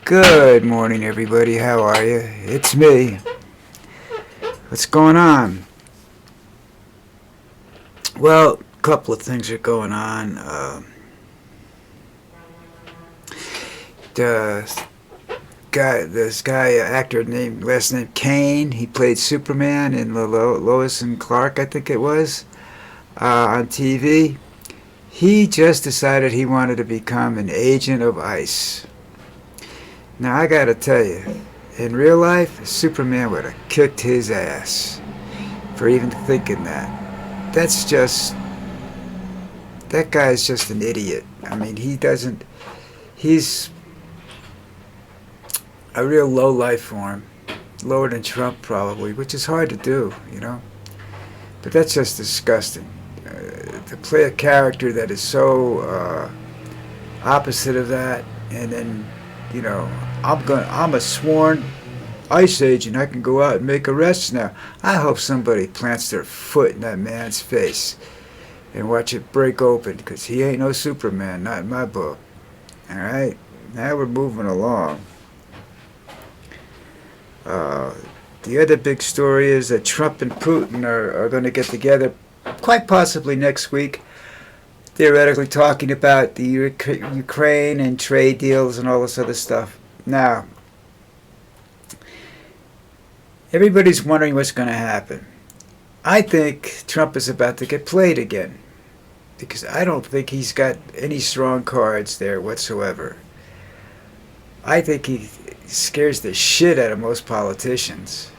Good morning, everybody. How are you? It's me. What's going on? Well, a couple of things are going on. This guy, actor named last name Kane. He played Superman in the Lois and Clark, I think it was, on TV. He just decided he wanted to become an agent of ICE. Now I gotta tell you, in real life, Superman would have kicked his ass for even thinking that. That guy's just an idiot. I mean, he's a real low life form, lower than Trump probably, which is hard to do, you know. But that's just disgusting. To play a character that is so opposite of that, and then, you know, I'm a sworn ICE agent. I can go out and make arrests now. I hope somebody plants their foot in that man's face and watch it break open, because he ain't no Superman, not in my book. All right, now we're moving along. The other big story is that Trump and Putin are going to get together quite possibly next week, theoretically talking about the Ukraine and trade deals and all this other stuff. Now, everybody's wondering what's going to happen. I think Trump is about to get played again, because I don't think he's got any strong cards there whatsoever. I think he scares the shit out of most politicians.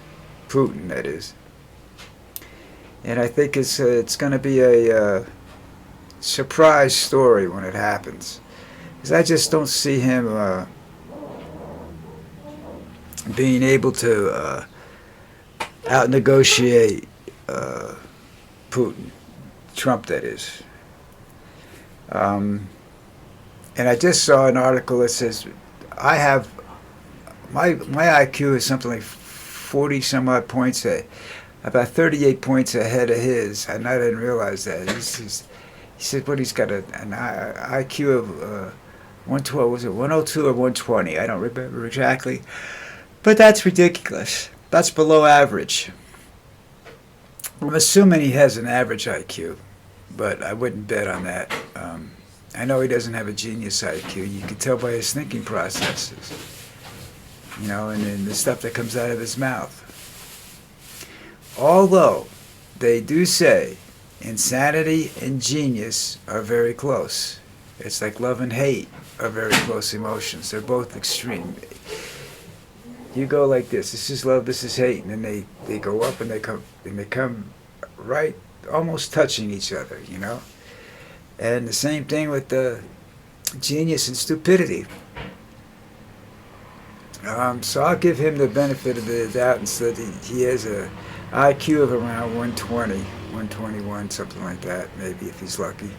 Putin, that is. And I think it's going to be a surprise story when it happens. Because I just don't see him being able to out-negotiate Putin. Trump, that is. And I just saw an article that says I have my IQ is something like 40 some odd points, about 38 points ahead of his, and I didn't realize that. He said, "What, he's got an IQ of 112? Was it 102 or 120? I don't remember exactly, but that's ridiculous. That's below average. I'm assuming he has an average IQ, but I wouldn't bet on that. I know he doesn't have a genius IQ. You can tell by his thinking processes, you know, and then the stuff that comes out of his mouth. Although they do say insanity and genius are very close. It's like love and hate are very close emotions. They're both extreme. You go like this is love, this is hate, and then they go up and they come right, almost touching each other, you know. And the same thing with the genius and stupidity. So I'll give him the benefit of the doubt and say that he has a IQ of around 120, 121, something like that, maybe, if he's lucky.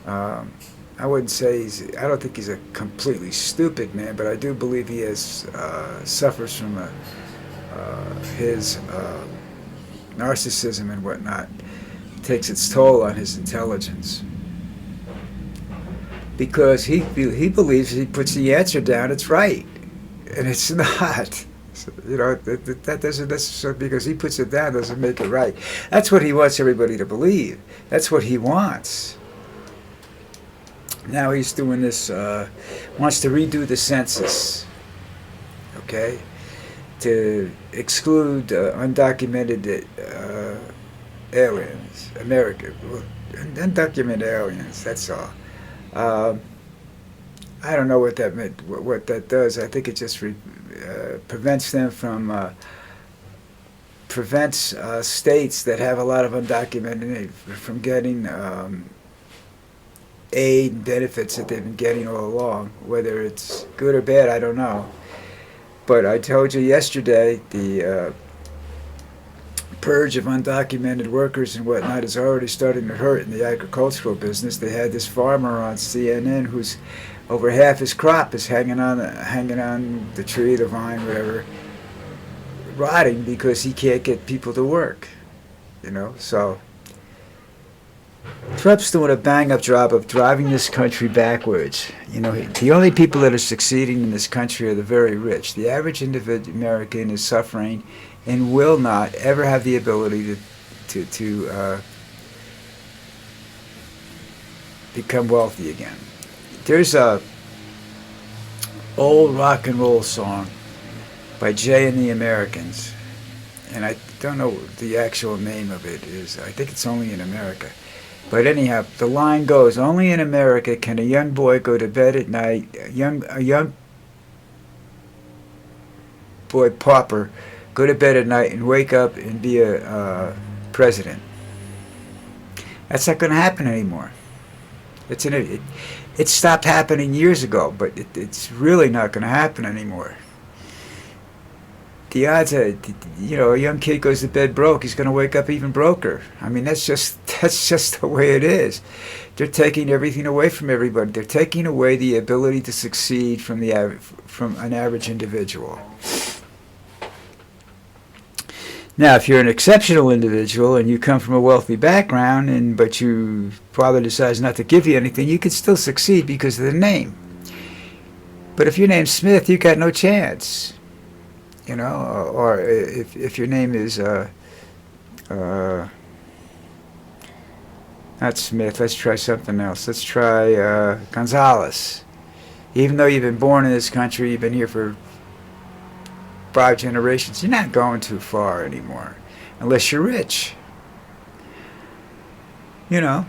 I wouldn't say I don't think he's a completely stupid man, but I do believe he suffers from his narcissism and whatnot. It takes its toll on his intelligence. Because he believes he puts the answer down, it's right. And it's not. So, you know, that doesn't necessarily, because he puts it down doesn't make it right. That's what he wants everybody to believe. That's what he wants. Now he's doing this, wants to redo the census, okay, to exclude undocumented aliens, undocumented aliens, that's all. I don't know what that meant, what that does. I think it just prevents them from states that have a lot of undocumented from getting aid and benefits that they've been getting all along. Whether it's good or bad, I don't know. But I told you yesterday, the purge of undocumented workers and whatnot is already starting to hurt in the agricultural business. They had this farmer on CNN who's over half his crop is hanging on the tree, the vine, whatever, rotting because he can't get people to work. You know, so Trump's doing a bang-up job of driving this country backwards. You know, the only people that are succeeding in this country are the very rich. The average individual American is suffering and will not ever have the ability to become wealthy again. There's a old rock and roll song by Jay and the Americans, and I don't know what the actual name of it is. I think it's Only in America. But anyhow, the line goes, only in America can a young boy go to bed at night, a young boy pauper go to bed at night and wake up and be a president. That's not going to happen anymore. It stopped happening years ago, but it's really not going to happen anymore. The odds are, a young kid goes to bed broke, he's going to wake up even broker. I mean, that's just the way it is. They're taking everything away from everybody. They're taking away the ability to succeed from an average individual. Now, if you're an exceptional individual and you come from a wealthy background, but your father decides not to give you anything, you can still succeed because of the name. But if your name's Smith, you got no chance. Or if your name is not Smith, let's try something else. Let's try Gonzalez. Even though you've been born in this country, you've been here for 5 generations, you're not going too far anymore, unless you're rich. You're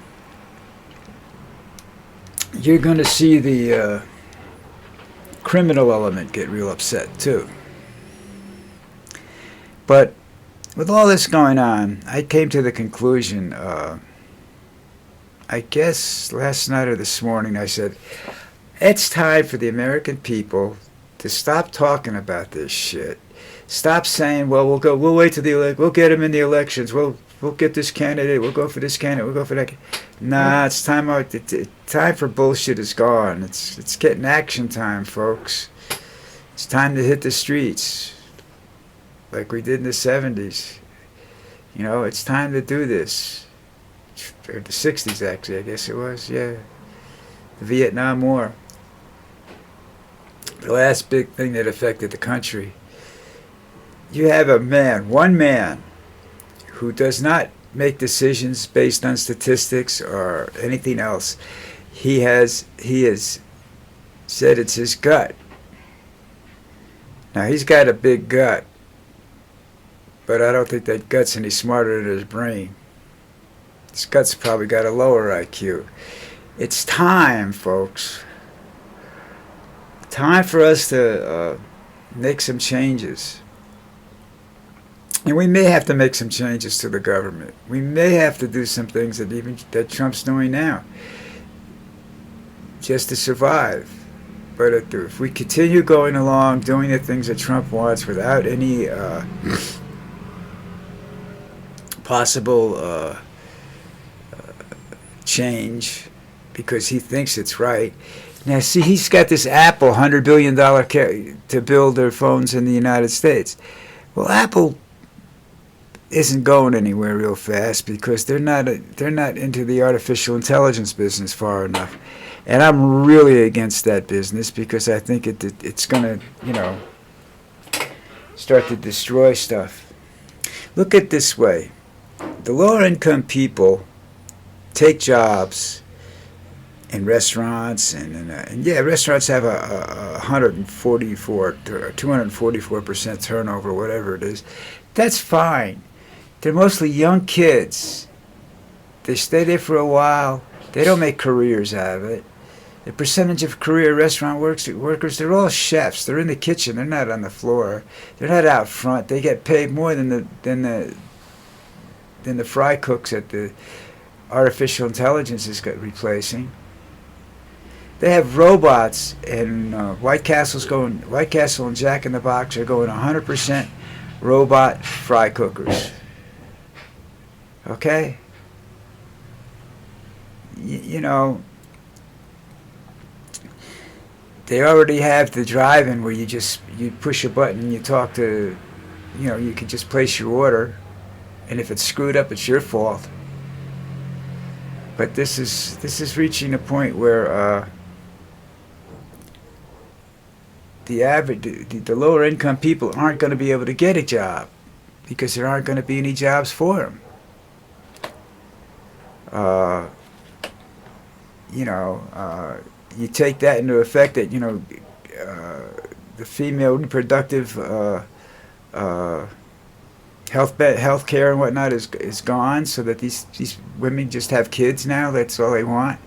going to see the criminal element get real upset too. But with all this going on, I came to the conclusion, I guess last night or this morning, I said, it's time for the American people to stop talking about this shit. Stop saying, well, we'll wait till we'll get him in the elections. We'll get this candidate. We'll go for this candidate. We'll go for that. Nah, it's time out. Time for bullshit is gone. It's getting action time, folks. It's time to hit the streets, like we did in the 70s. It's time to do this. Or the 60s, actually, I guess it was. Yeah, the Vietnam War. The last big thing that affected the country. You have one man, who does not make decisions based on statistics or anything else. He has said it's his gut. Now, he's got a big gut, but I don't think that gut's any smarter than his brain. His gut's probably got a lower IQ. It's time, folks. Time for us to make some changes. And we may have to make some changes to the government. We may have to do some things that Trump's doing now, just to survive. But if we continue going along, doing the things that Trump wants without any possible change, because he thinks it's right. Now, see, he's got this Apple $100 billion to build their phones in the United States. Well, Apple isn't going anywhere real fast because they're not into the artificial intelligence business far enough. And I'm really against that business because I think it's going to, start to destroy stuff. Look at it this way. The lower income people take jobs in restaurants, and restaurants have a 244% turnover, whatever it is. That's fine. They're mostly young kids. They stay there for a while. They don't make careers out of it. The percentage of career restaurant workers, they're all chefs. They're in the kitchen. They're not on the floor. They're not out front. They get paid more than the fry cooks that the artificial intelligence is replacing. They have robots, and White Castle and Jack in the Box are going 100% robot fry cookers. Okay? They already have the drive-in where you push a button and you talk to, you can just place your order, and if it's screwed up, it's your fault. But this is reaching a point where the lower income people aren't going to be able to get a job because there aren't going to be any jobs for them. You take that into effect that the female reproductive health care and whatnot is gone, so that these women just have kids now. That's all they want.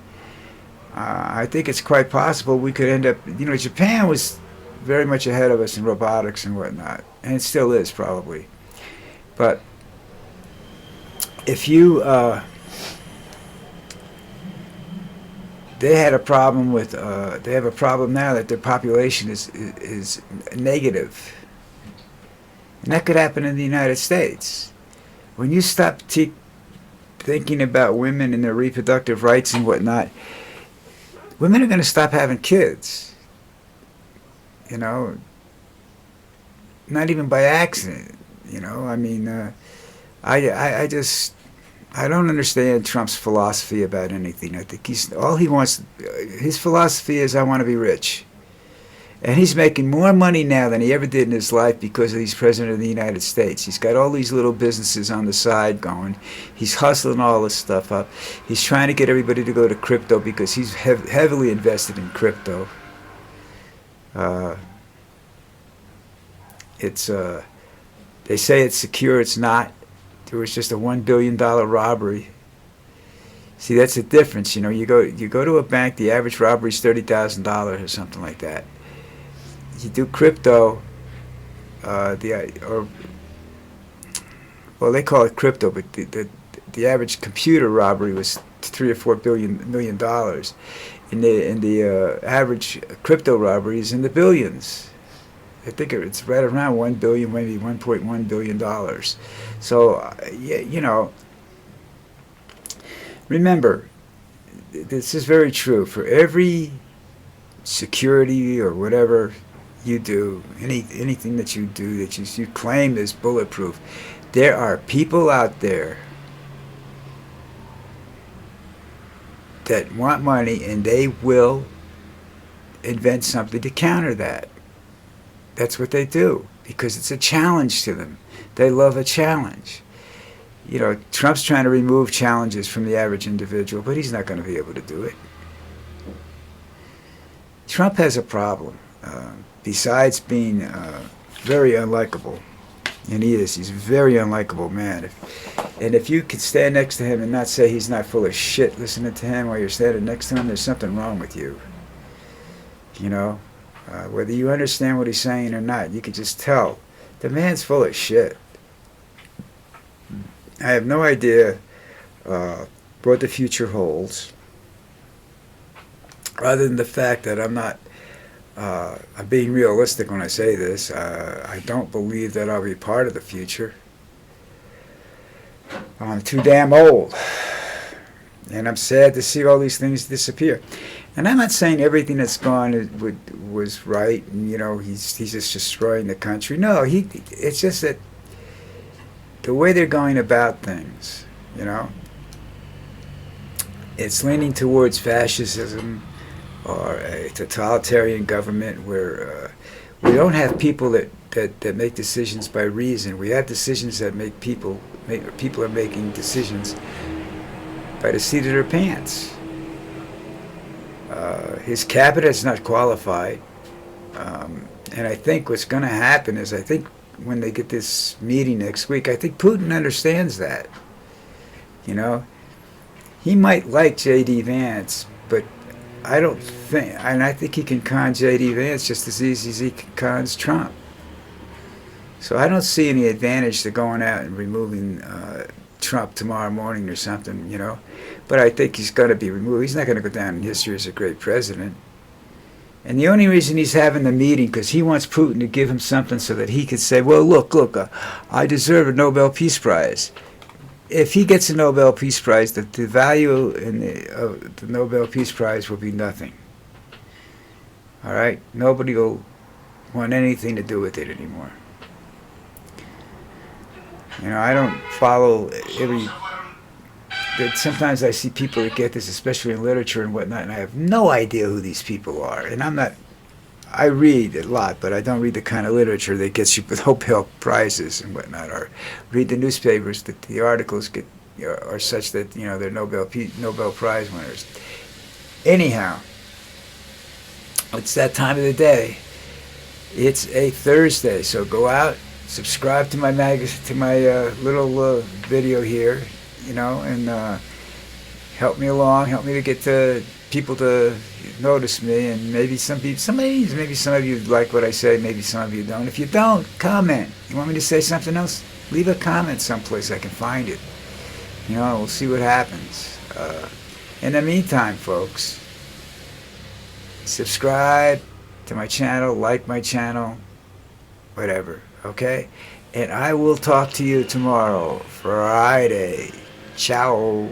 I think it's quite possible we could end up. Japan was very much ahead of us in robotics and whatnot, and it still is probably. But if you they had a problem with they have a problem now that their population is negative, and that could happen in the United States. When you stop thinking about women and their reproductive rights and whatnot, women are going to stop having kids. Not even by accident. I don't understand Trump's philosophy about anything. I think his philosophy is, I want to be rich. And he's making more money now than he ever did in his life because he's president of the United States. He's got all these little businesses on the side going. He's hustling all this stuff up. He's trying to get everybody to go to crypto because he's heavily invested in crypto. They say it's secure. It's not. There was just a $1 billion robbery. See, that's the difference. You go to a bank. The average robbery is $30,000 or something like that. You do crypto. They call it crypto, but the average computer robbery was $3 or $4 million. And the average crypto robbery is in the billions. I think it's right around $1 billion, maybe $1.1 billion. So, remember, this is very true. For every security or whatever you do, anything that you do that you claim is bulletproof, there are people out there that want money, and they will invent something to counter that. That's what they do, because it's a challenge to them. They love a challenge. Trump's trying to remove challenges from the average individual, but he's not going to be able to do it. Trump has a problem. Besides being very unlikable, and he's a very unlikable man. If you could stand next to him and not say he's not full of shit listening to him while you're standing next to him, there's something wrong with you. Whether you understand what he's saying or not, you could just tell. The man's full of shit. I have no idea what the future holds, other than the fact that I'm being realistic when I say this. I don't believe that I'll be part of the future. I'm too damn old. And I'm sad to see all these things disappear. And I'm not saying everything that's gone was right, and he's just destroying the country. No, it's just that the way they're going about things, it's leaning towards fascism or a totalitarian government where we don't have people that make decisions by reason. We have decisions that people are making decisions by the seat of their pants. His cabinet is not qualified, and I think what's going to happen is, when they get this meeting next week, I think Putin understands that. He might like J.D. Vance, but I don't think, and I think he can con J.D. Vance just as easy as he cons Trump. So I don't see any advantage to going out and removing Trump tomorrow morning or something, But I think he's going to be removed. He's not going to go down in history as a great president. And the only reason he's having the meeting, because he wants Putin to give him something so that he could say, well, look, I deserve a Nobel Peace Prize. If he gets a Nobel Peace Prize, the value of the Nobel Peace Prize will be nothing. All right? Nobody will want anything to do with it anymore. I don't follow that sometimes I see people that get this, especially in literature and whatnot, and I have no idea who these people are. And I'm not. I read a lot, but I don't read the kind of literature that gets you Nobel prizes and whatnot, or read the newspapers that the articles get are such that they're Nobel Prize winners. Anyhow, it's that time of the day. It's a Thursday, so go out, subscribe to my little video here, and help me along, help me to get people to notice me, and maybe some of you like what I say, maybe some of you don't. If you don't, comment. You want me to say something else? Leave a comment someplace I can find it. We'll see what happens. In the meantime, folks, subscribe to my channel, like my channel, whatever, okay? And I will talk to you tomorrow, Friday. Ciao.